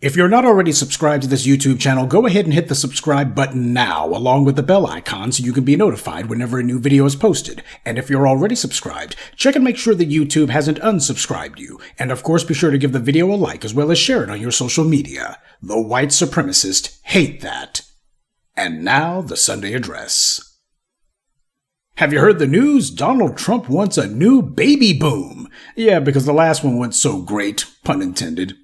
If you're not already subscribed to this YouTube channel, go ahead and hit the subscribe button now, along with the bell icon so you can be notified whenever a new video is posted. And if you're already subscribed, check and make sure that YouTube hasn't unsubscribed you. And of course, be sure to give the video a like as well as share it on your social media. The white supremacists hate that. And now, the Sunday address. Have you heard the news? Donald Trump wants a new baby boom. Yeah, because the last one went so great, pun intended.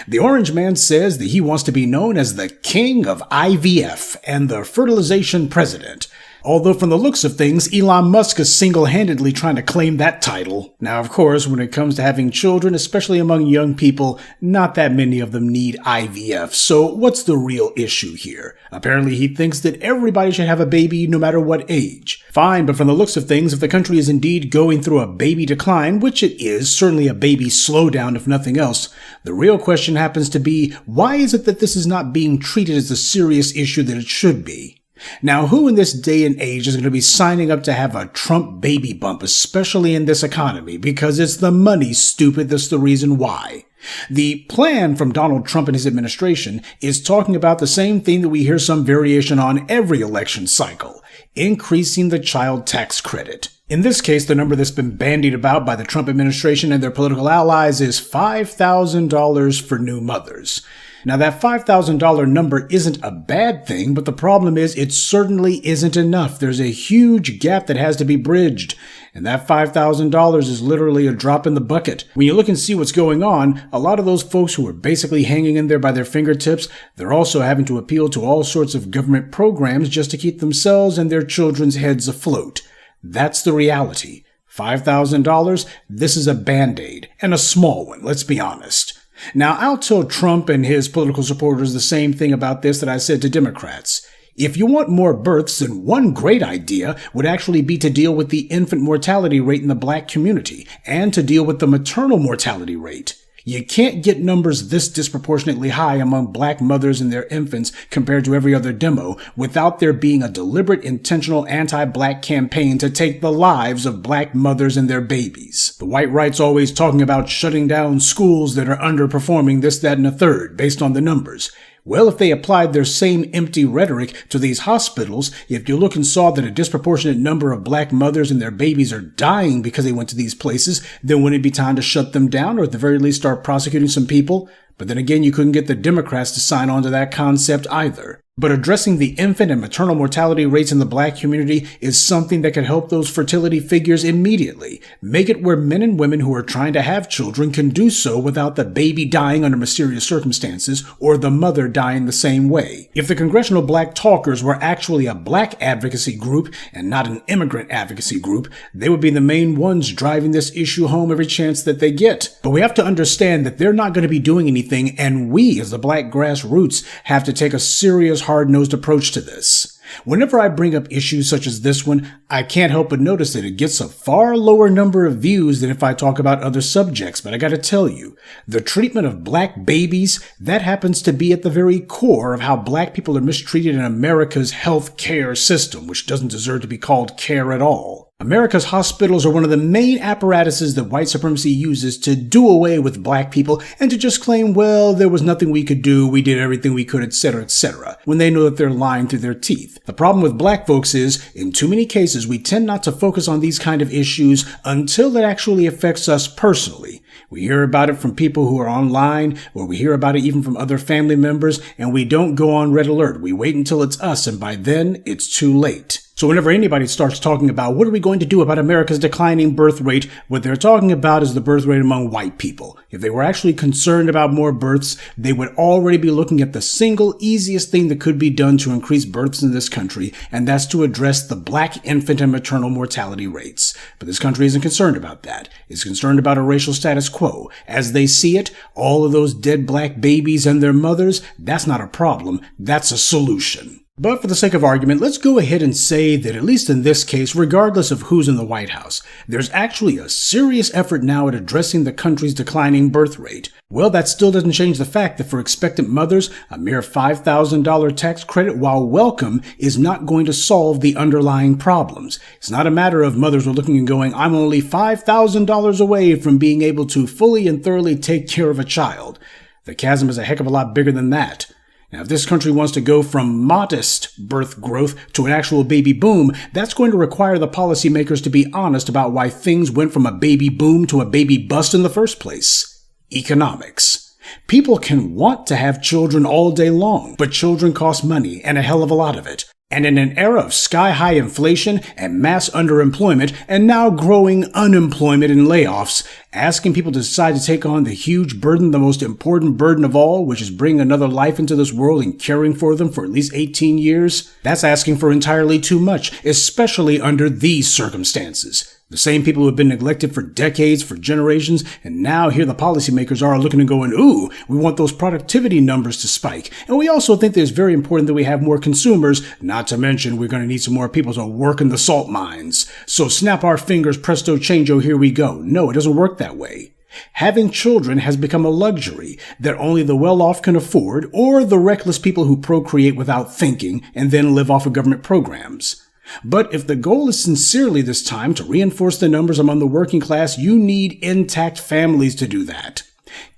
The Orange Man says that he wants to be known as the king of IVF and the fertilization president. Although from the looks of things, Elon Musk is single-handedly trying to claim that title. Now, of course, when it comes to having children, especially among young people, not that many of them need IVF. So what's the real issue here? Apparently he thinks that everybody should have a baby no matter what age. Fine, but from the looks of things, if the country is indeed going through a baby decline, which it is, certainly a baby slowdown if nothing else, the real question happens to be, why is it that this is not being treated as a serious issue that it should be? Now, who in this day and age is going to be signing up to have a Trump baby bump, especially in this economy? Because it's the money, stupid. That's the reason why. The plan from Donald Trump and his administration is talking about the same thing that we hear some variation on every election cycle, increasing the child tax credit. In this case, the number that's been bandied about by the Trump administration and their political allies is $5,000 for new mothers. Now, that $5,000 number isn't a bad thing, but the problem is it certainly isn't enough. There's a huge gap that has to be bridged, and that $5,000 is literally a drop in the bucket. When you look and see what's going on, a lot of those folks who are basically hanging in there by their fingertips, they're also having to appeal to all sorts of government programs just to keep themselves and their children's heads afloat. That's the reality. $5,000, this is a Band-Aid, and a small one, let's be honest. Now, I'll tell Trump and his political supporters the same thing about this that I said to Democrats. If you want more births, then one great idea would actually be to deal with the infant mortality rate in the black community and to deal with the maternal mortality rate. You can't get numbers this disproportionately high among black mothers and their infants compared to every other demo without there being a deliberate, intentional anti-black campaign to take the lives of black mothers and their babies. The white right's always talking about shutting down schools that are underperforming this, that, and a third based on the numbers. Well, if they applied their same empty rhetoric to these hospitals, if you look and saw that a disproportionate number of black mothers and their babies are dying because they went to these places, then wouldn't it be time to shut them down or at the very least start prosecuting some people? But then again, you couldn't get the Democrats to sign on to that concept either. But addressing the infant and maternal mortality rates in the black community is something that could help those fertility figures immediately. Make it where men and women who are trying to have children can do so without the baby dying under mysterious circumstances or the mother dying the same way. If the Congressional Black Talkers were actually a black advocacy group and not an immigrant advocacy group, they would be the main ones driving this issue home every chance that they get. But we have to understand that they're not going to be doing anything, and we, as the black grassroots, have to take a serious hard-nosed approach to this. Whenever I bring up issues such as this one, I can't help but notice that it gets a far lower number of views than if I talk about other subjects, but I gotta tell you, the treatment of black babies, that happens to be at the very core of how black people are mistreated in America's health care system, which doesn't deserve to be called care at all. America's hospitals are one of the main apparatuses that white supremacy uses to do away with black people and to just claim, well, there was nothing we could do, we did everything we could, etc., when they know that they're lying through their teeth. The problem with black folks is, in too many cases, we tend not to focus on these kind of issues until it actually affects us personally. We hear about it from people who are online, or we hear about it even from other family members, and we don't go on red alert. We wait until it's us, and by then, it's too late. So whenever anybody starts talking about what are we going to do about America's declining birth rate, what they're talking about is the birth rate among white people. If they were actually concerned about more births, they would already be looking at the single easiest thing that could be done to increase births in this country, and that's to address the black infant and maternal mortality rates. But this country isn't concerned about that. It's concerned about a racial status quo. As they see it, all of those dead black babies and their mothers, that's not a problem, that's a solution. But for the sake of argument, let's go ahead and say that at least in this case, regardless of who's in the White House, there's actually a serious effort now at addressing the country's declining birth rate. Well, that still doesn't change the fact that for expectant mothers, a mere $5,000 tax credit, while welcome, is not going to solve the underlying problems. It's not a matter of mothers are looking and going, I'm only $5,000 away from being able to fully and thoroughly take care of a child. The chasm is a heck of a lot bigger than that. Now, if this country wants to go from modest birth growth to an actual baby boom, that's going to require the policymakers to be honest about why things went from a baby boom to a baby bust in the first place. Economics. People can want to have children all day long, but children cost money, and a hell of a lot of it. And in an era of sky-high inflation and mass underemployment and now growing unemployment and layoffs, asking people to decide to take on the huge burden, the most important burden of all, which is bringing another life into this world and caring for them for at least 18 years, that's asking for entirely too much, especially under these circumstances. The same people who have been neglected for decades, for generations, and now here the policymakers are looking and going, ooh, we want those productivity numbers to spike. And we also think that it's very important that we have more consumers, not to mention we're going to need some more people to work in the salt mines. So snap our fingers, presto changeo, here we go. No, it doesn't work that way. Having children has become a luxury that only the well-off can afford, or the reckless people who procreate without thinking and then live off of government programs. But if the goal is sincerely this time to reinforce the numbers among the working class, you need intact families to do that.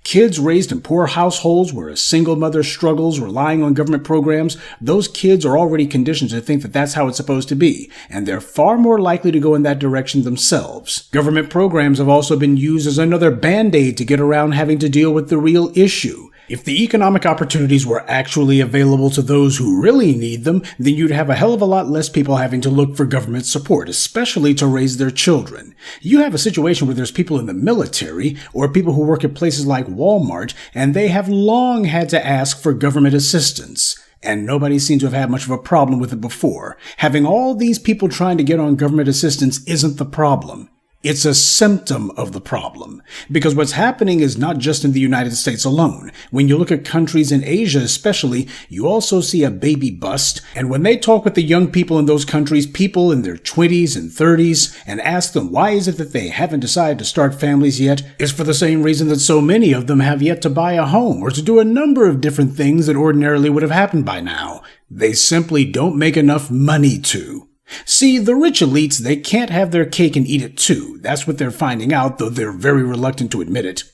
Kids raised in poor households where a single mother struggles relying on government programs, those kids are already conditioned to think that that's how it's supposed to be, and they're far more likely to go in that direction themselves. Government programs have also been used as another band-aid to get around having to deal with the real issue. If the economic opportunities were actually available to those who really need them, then you'd have a hell of a lot less people having to look for government support, especially to raise their children. You have a situation where there's people in the military or people who work at places like Walmart, and they have long had to ask for government assistance. And nobody seems to have had much of a problem with it before. Having all these people trying to get on government assistance isn't the problem. It's a symptom of the problem, because what's happening is not just in the United States alone. When you look at countries in Asia especially, you also see a baby bust, and when they talk with the young people in those countries, people in their 20s and 30s, and ask them why is it that they haven't decided to start families yet, it's for the same reason that so many of them have yet to buy a home or to do a number of different things that ordinarily would have happened by now. They simply don't make enough money to. See, the rich elites, they can't have their cake and eat it too. That's what they're finding out, though they're very reluctant to admit it.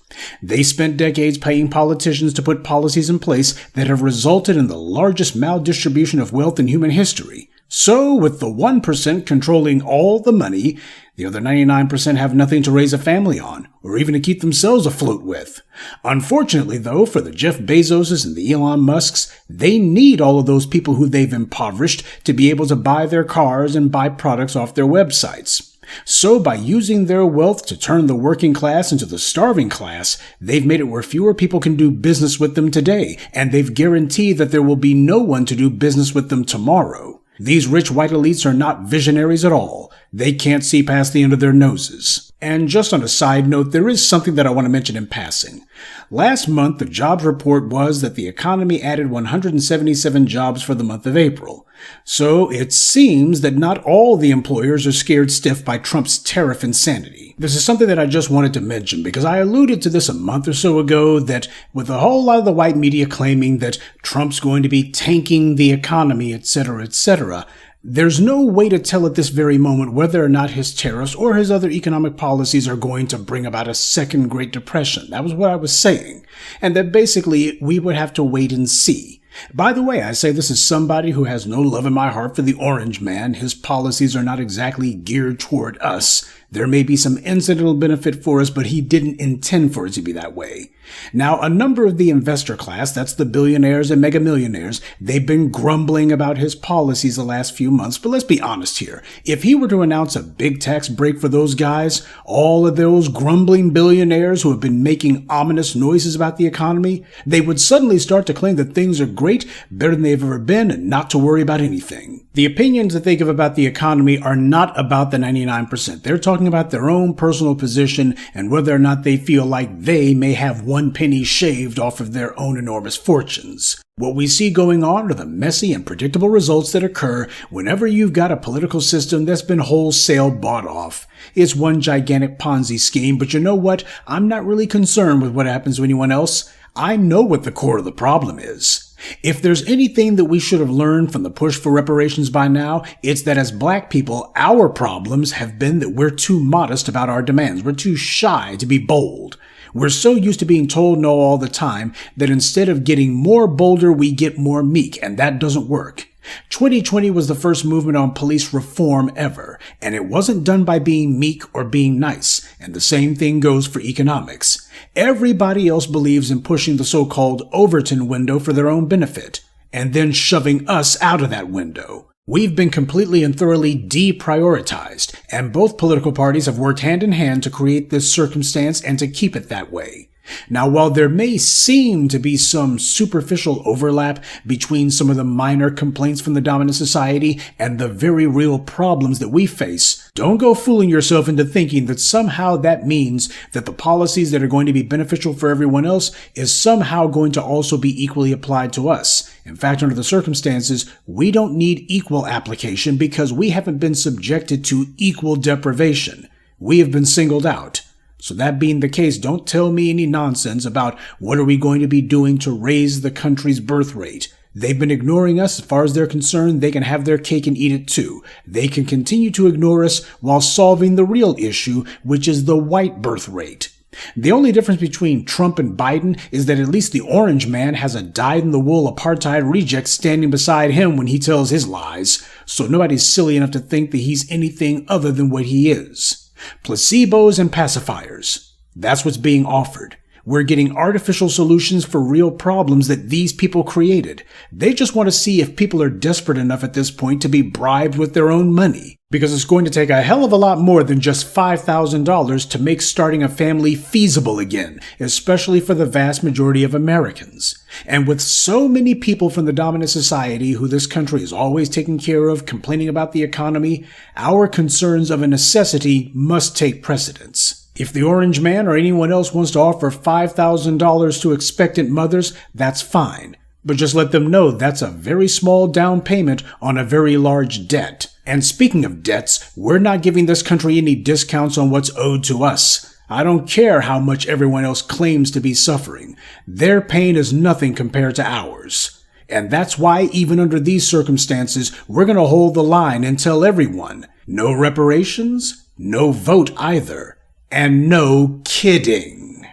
They spent decades paying politicians to put policies in place that have resulted in the largest maldistribution of wealth in human history. So, with the 1% controlling all the money, the other 99% have nothing to raise a family on, or even to keep themselves afloat with. Unfortunately, though, for the Jeff Bezoses and the Elon Musks, they need all of those people who they've impoverished to be able to buy their cars and buy products off their websites. So, by using their wealth to turn the working class into the starving class, they've made it where fewer people can do business with them today, and they've guaranteed that there will be no one to do business with them tomorrow. These rich white elites are not visionaries at all. They can't see past the end of their noses. And just on a side note, there is something that I want to mention in passing. Last month, the jobs report was that the economy added 177 jobs for the month of April. So it seems that not all the employers are scared stiff by Trump's tariff insanity. This is something that I just wanted to mention because I alluded to this a month or so ago that with a whole lot of the white media claiming that Trump's going to be tanking the economy, etc., etc., there's no way to tell at this very moment whether or not his tariffs or his other economic policies are going to bring about a second Great Depression. That was what I was saying. And that basically we would have to wait and see. By the way, I say this as somebody who has no love in my heart for the orange man. His policies are not exactly geared toward us. There may be some incidental benefit for us, but he didn't intend for it to be that way. Now, a number of the investor class, that's the billionaires and mega millionaires, they've been grumbling about his policies the last few months. But let's be honest here. If he were to announce a big tax break for those guys, all of those grumbling billionaires who have been making ominous noises about the economy, they would suddenly start to claim that things are great, better than they've ever been, and not to worry about anything. The opinions that they give about the economy are not about the 99%. They're talking about their own personal position and whether or not they feel like they may have one penny shaved off of their own enormous fortunes. What we see going on are the messy and predictable results that occur whenever you've got a political system that's been wholesale bought off. It's one gigantic Ponzi scheme, but you know what? I'm not really concerned with what happens to anyone else. I know what the core of the problem is. If there's anything that we should have learned from the push for reparations by now, it's that as black people, our problems have been that we're too modest about our demands. We're too shy to be bold. We're so used to being told no all the time that instead of getting more bolder, we get more meek, and that doesn't work. 2020 was the first movement on police reform ever, and it wasn't done by being meek or being nice, and the same thing goes for economics. Everybody else believes in pushing the so-called Overton window for their own benefit, and then shoving us out of that window. We've been completely and thoroughly deprioritized, and both political parties have worked hand in hand to create this circumstance and to keep it that way. Now, while there may seem to be some superficial overlap between some of the minor complaints from the dominant society and the very real problems that we face, don't go fooling yourself into thinking that somehow that means that the policies that are going to be beneficial for everyone else is somehow going to also be equally applied to us. In fact, under the circumstances, we don't need equal application because we haven't been subjected to equal deprivation. We have been singled out. So that being the case, don't tell me any nonsense about what are we going to be doing to raise the country's birth rate. They've been ignoring us. As far as they're concerned, they can have their cake and eat it too. They can continue to ignore us while solving the real issue, which is the white birth rate. The only difference between Trump and Biden is that at least the orange man has a dyed-in-the-wool apartheid reject standing beside him when he tells his lies, so nobody's silly enough to think that he's anything other than what he is. Placebos and pacifiers. That's what's being offered. We're getting artificial solutions for real problems that these people created. They just want to see if people are desperate enough at this point to be bribed with their own money. Because it's going to take a hell of a lot more than just $5,000 to make starting a family feasible again, especially for the vast majority of Americans. And with so many people from the dominant society who this country is always taking care of, complaining about the economy, our concerns of a necessity must take precedence. If the orange man or anyone else wants to offer $5,000 to expectant mothers, that's fine. But just let them know that's a very small down payment on a very large debt. And speaking of debts, we're not giving this country any discounts on what's owed to us. I don't care how much everyone else claims to be suffering. Their pain is nothing compared to ours. And that's why even under these circumstances, we're going to hold the line and tell everyone, no reparations, no vote either, and no kidding.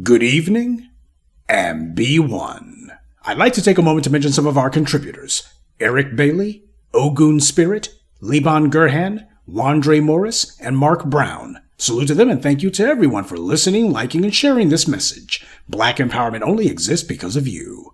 Good evening, and be one. I'd like to take a moment to mention some of our contributors. Eric Bailey, Ogun Spirit, Liban Gurhan, Wandre Morris, and Mark Brown. Salute to them and thank you to everyone for listening, liking, and sharing this message. Black empowerment only exists because of you.